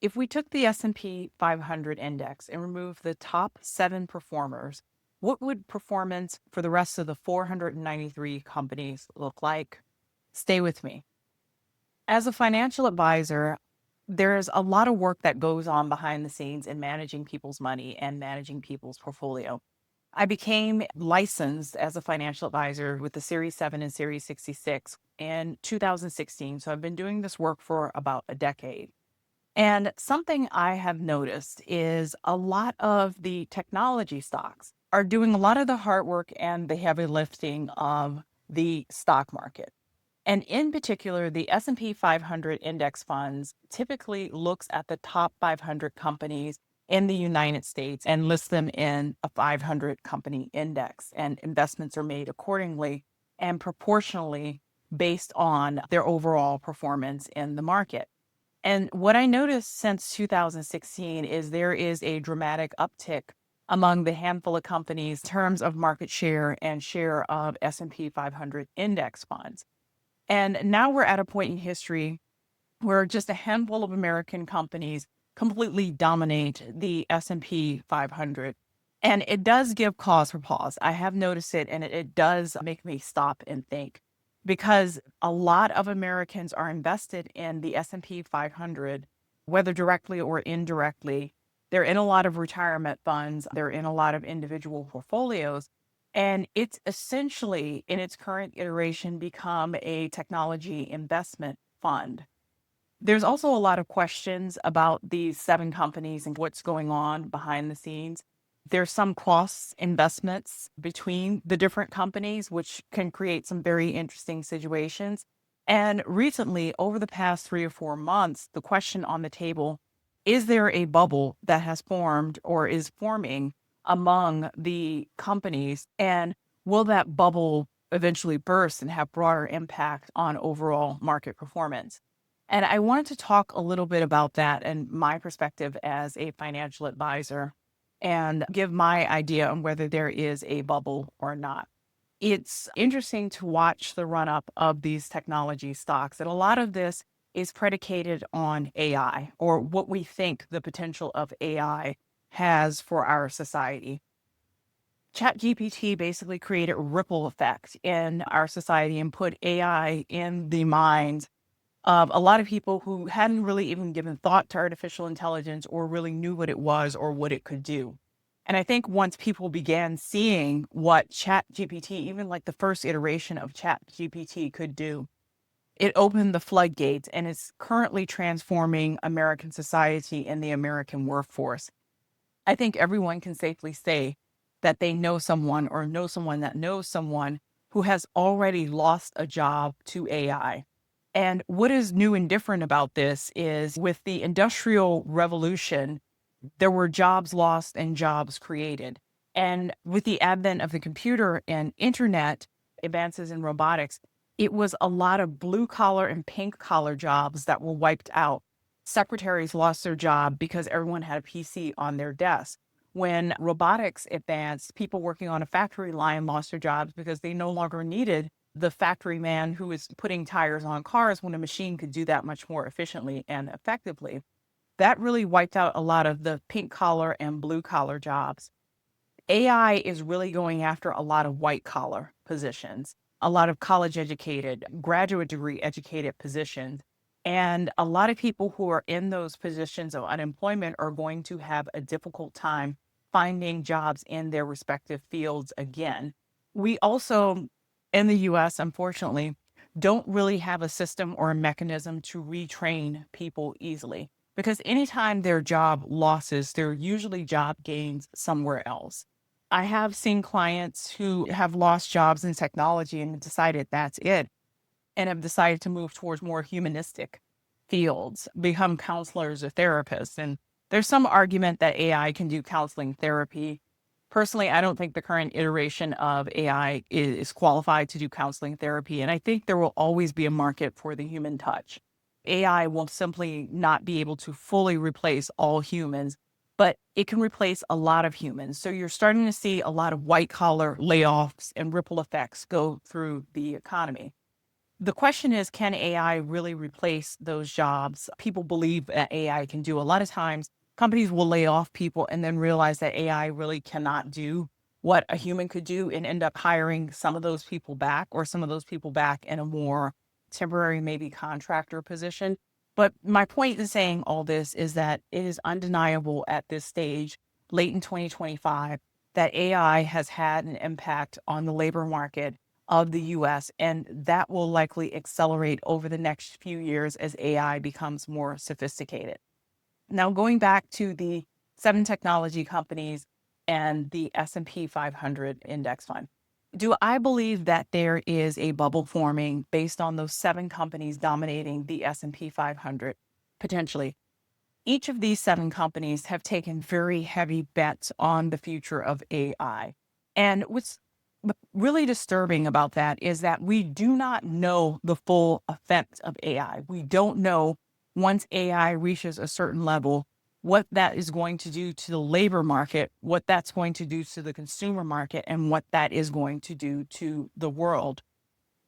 If we took the S&P 500 index and removed the top 7 performers, what would performance for the rest of the 493 companies look like? Stay with me. As a financial advisor, there's a lot of work that goes on behind the scenes in managing people's money and managing people's portfolio. I became licensed as a financial advisor with the Series 7 and Series 66 in 2016. So I've been doing this work for about a decade. And something I have noticed is a lot of the technology stocks are doing a lot of the hard work and the heavy lifting of the stock market. And in particular, the S&P 500 index funds typically looks at the top 500 companies in the United States and lists them in a 500 company index, and investments are made accordingly and proportionally based on their overall performance in the market. And what I noticed since 2016 is there is a dramatic uptick among the handful of companies in terms of market share and share of S&P 500 index funds. And now we're at a point in history where just a handful of American companies completely dominate the S&P 500. And it does give cause for pause. I have noticed it, and it does make me stop and think because a lot of Americans are invested in the S&P 500, whether directly or indirectly. They're in a lot of retirement funds, they're in a lot of individual portfolios, and it's essentially in its current iteration become a technology investment fund. There's also a lot of questions about these 7 companies and what's going on behind the scenes. There's some cross investments between the different companies, which can create some very interesting situations. And recently, over the past 3 or 4 months, the question on the table is there a bubble that has formed or is forming among the companies? And will that bubble eventually burst and have broader impact on overall market performance? And I wanted to talk a little bit about that and my perspective as a financial advisor and give my idea on whether there is a bubble or not. It's interesting to watch the run up of these technology stocks, and a lot of this is predicated on AI or what we think the potential of AI has for our society. ChatGPT basically created a ripple effect in our society and put AI in the minds of a lot of people who hadn't really even given thought to artificial intelligence or really knew what it was or what it could do. And I think once people began seeing what ChatGPT, even like the first iteration of ChatGPT could do, it opened the floodgates and is currently transforming American society and the American workforce. I think everyone can safely say that they know someone or know someone that knows someone who has already lost a job to AI. And what is new and different about this is with the Industrial Revolution, there were jobs lost and jobs created. And with the advent of the computer and internet advances in robotics, it was a lot of blue collar and pink collar jobs that were wiped out. Secretaries lost their job because everyone had a PC on their desk. When robotics advanced, people working on a factory line lost their jobs because they no longer needed the factory man who was putting tires on cars when a machine could do that much more efficiently and effectively. That really wiped out a lot of the pink collar and blue collar jobs. AI is really going after a lot of white collar positions, a lot of college educated, graduate degree educated positions. And a lot of people who are in those positions of unemployment are going to have a difficult time finding jobs in their respective fields again. We also, in the US, unfortunately, don't really have a system or a mechanism to retrain people easily because anytime there are job losses, there are usually job gains somewhere else. I have seen clients who have lost jobs in technology and decided that's it and have decided to move towards more humanistic fields, become counselors or therapists. And there's some argument that AI can do counseling therapy. Personally, I don't think the current iteration of AI is qualified to do counseling therapy. And I think there will always be a market for the human touch. AI will simply not be able to fully replace all humans, but it can replace a lot of humans. So you're starting to see a lot of white collar layoffs and ripple effects go through the economy. The question is, can AI really replace those jobs? People believe that AI can do. A lot of times, companies will lay off people and then realize that AI really cannot do what a human could do and end up hiring some of those people back or some of those people back in a more temporary, maybe contractor position. But my point in saying all this is that it is undeniable at this stage, late in 2025, that AI has had an impact on the labor market of the US, and that will likely accelerate over the next few years as AI becomes more sophisticated. Now, going back to the seven technology companies and the S&P 500 index fund, do I believe that there is a bubble forming based on those seven companies dominating the S&P 500? Potentially. Each of these seven companies have taken very heavy bets on the future of AI. And what's really disturbing about that is that we do not know the full effect of AI. We don't know once AI reaches a certain level what that is going to do to the labor market, what that's going to do to the consumer market, and what that is going to do to the world.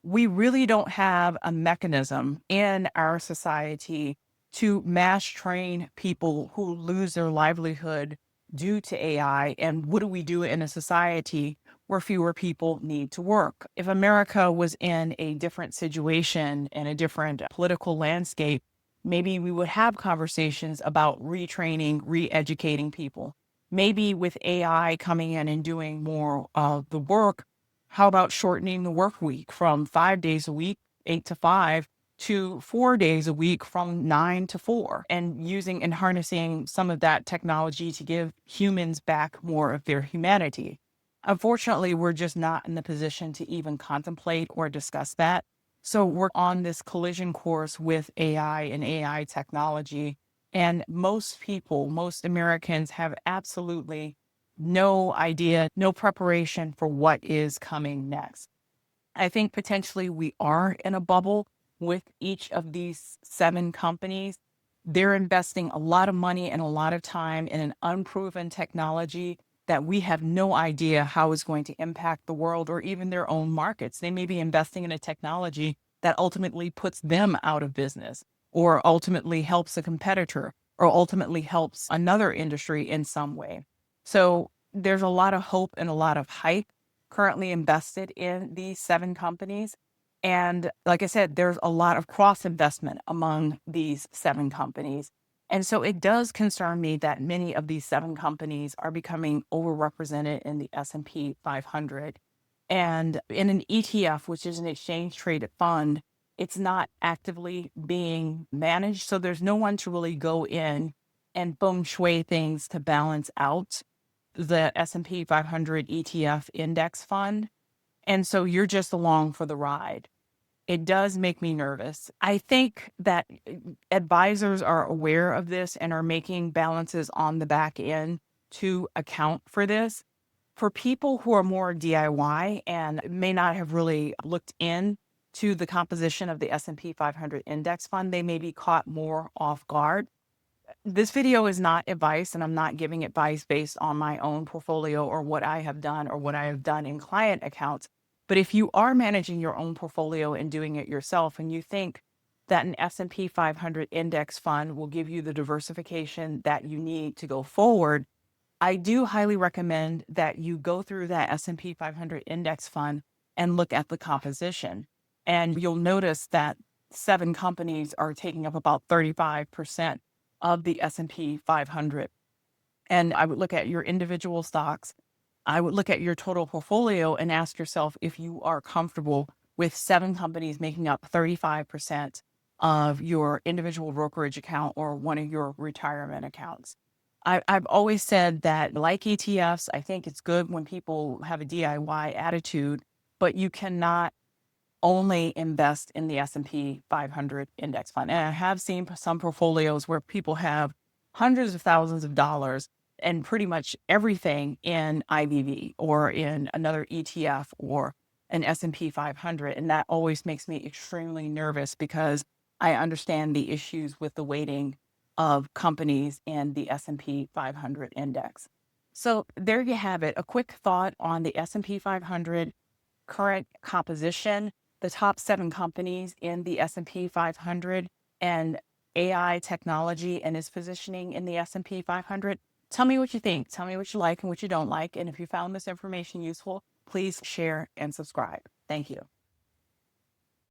We really don't have a mechanism in our society to mass train people who lose their livelihood due to AI. And what do we do in a society where fewer people need to work? If America was in a different situation and a different political landscape, maybe we would have conversations about retraining, re educating people. Maybe with AI coming in and doing more of the work, how about shortening the work week from 5 days a week, 8 to 5, to 4 days a week from 9 to 4, and using and harnessing some of that technology to give humans back more of their humanity? Unfortunately, we're just not in the position to even contemplate or discuss that. So we're on this collision course with AI and AI technology. And most people, most Americans have absolutely no idea, no preparation for what is coming next. I think potentially we are in a bubble with each of these seven companies. They're investing a lot of money and a lot of time in an unproven technology that we have no idea how is going to impact the world or even their own markets. They may be investing in a technology that ultimately puts them out of business or ultimately helps a competitor or ultimately helps another industry in some way. So there's a lot of hope and a lot of hype currently invested in these seven companies. And like I said, there's a lot of cross investment among these seven companies. And so it does concern me that many of these seven companies are becoming overrepresented in the S&P 500. And in an ETF, which is an exchange traded fund, it's not actively being managed. So there's no one to really go in and feng shui things to balance out the S&P 500 ETF index fund. And so you're just along for the ride. It does make me nervous. I think that advisors are aware of this and are making balances on the back end to account for this. For people who are more DIY and may not have really looked in to the composition of the S&P 500 index fund, they may be caught more off guard. This video is not advice, and I'm not giving advice based on my own portfolio or what I have done or what I have done in client accounts. But if you are managing your own portfolio and doing it yourself, and you think that an S&P 500 index fund will give you the diversification that you need to go forward, I do highly recommend that you go through that S&P 500 index fund and look at the composition. And you'll notice that seven companies are taking up about 35% of the S&P 500. And I would look at your individual stocks. I would look at your total portfolio and ask yourself if you are comfortable with seven companies making up 35% of your individual brokerage account or one of your retirement accounts. I've always said that, like ETFs, I think it's good when people have a DIY attitude, but you cannot only invest in the S&P 500 index fund. And I have seen some portfolios where people have hundreds of thousands of dollars and pretty much everything in IVV or in another ETF or an S&P 500. And that always makes me extremely nervous because I understand the issues with the weighting of companies in the S&P 500 index. So there you have it, a quick thought on the S&P 500 current composition the top 7 companies in the S&P 500 and AI technology and its positioning in the S&P 500. Tell me what you think. Tell me what you like and what you don't like. And if you found this information useful, please share and subscribe. Thank you.